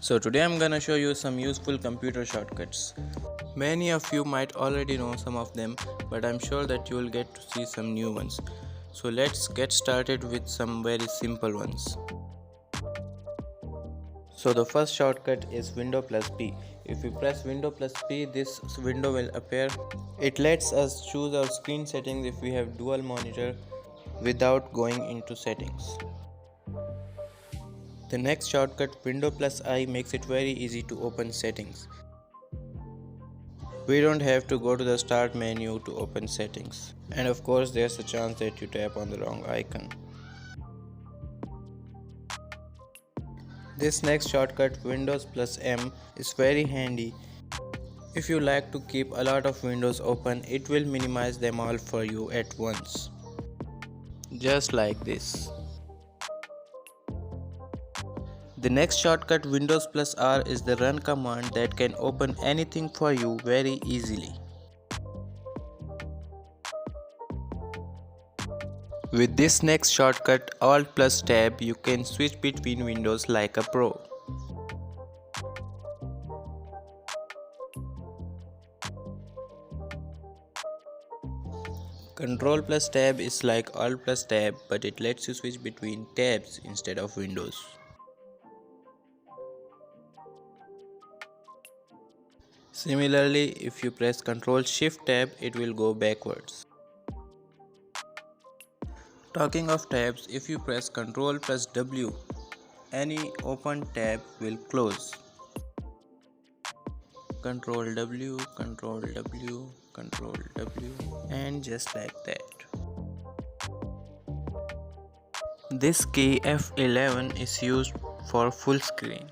So today I'm gonna show you some useful computer shortcuts. Many of you might already know some of them, but I'm sure that you will get to see some new ones. So let's get started with some very simple ones. So the first shortcut is Window plus P. If we press Window plus P, this window will appear. It lets us choose our screen settings if we have dual monitor without going into settings. The next shortcut, Window plus I, makes it very easy to open settings. We don't have to go to the start menu to open settings. And of course there's a chance that you tap on the wrong icon. This next shortcut, Windows plus M, is very handy. If you like to keep a lot of windows open, it will minimize them all for you at once. Just like this. The next shortcut, Windows plus R, is the run command that can open anything for you very easily. With this next shortcut, Alt plus Tab, you can switch between windows like a pro. Control plus Tab is like Alt plus Tab, but it lets you switch between tabs instead of windows. Similarly, if you press Ctrl Shift Tab, it will go backwards. Talking of tabs, if you press Ctrl plus W, any open tab will close. Ctrl W, Ctrl W, Ctrl W, and just like that. This key F11 is used for full screen.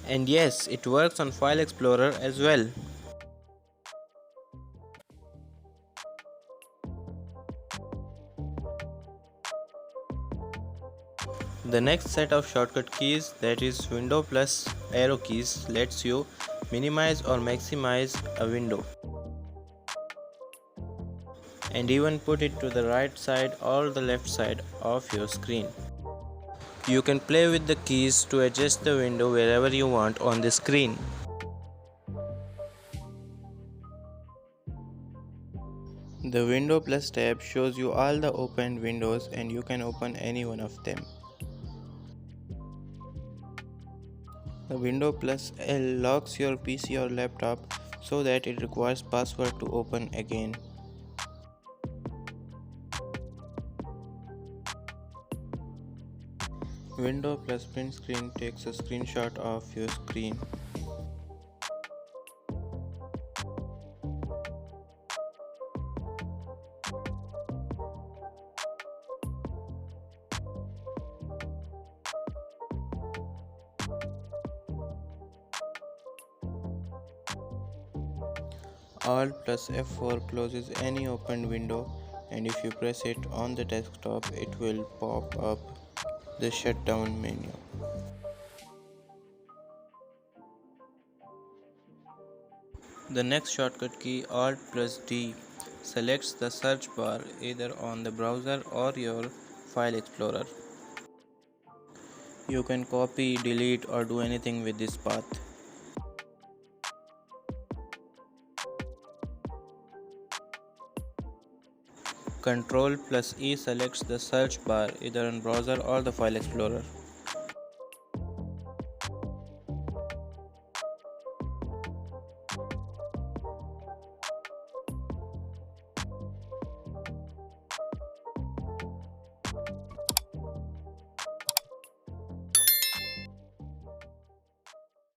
And yes, it works on File Explorer as well. The next set of shortcut keys, that is Window plus arrow keys, lets you minimize or maximize a window and even put it to the right side or the left side of your screen. You can play with the keys to adjust the window wherever you want on the screen. The Window plus tab shows you all the opened windows and you can open any one of them. The Window plus L locks your PC or laptop so that it requires password to open again. Window plus print screen takes a screenshot of your screen. Alt plus F4 closes any opened window, and if you press it on the desktop, it will pop up the shutdown menu. The next shortcut key, Alt plus D, selects the search bar either on the browser or your File Explorer. You can copy, delete, or do anything with this path. Ctrl plus E selects the search bar either on browser or the File Explorer.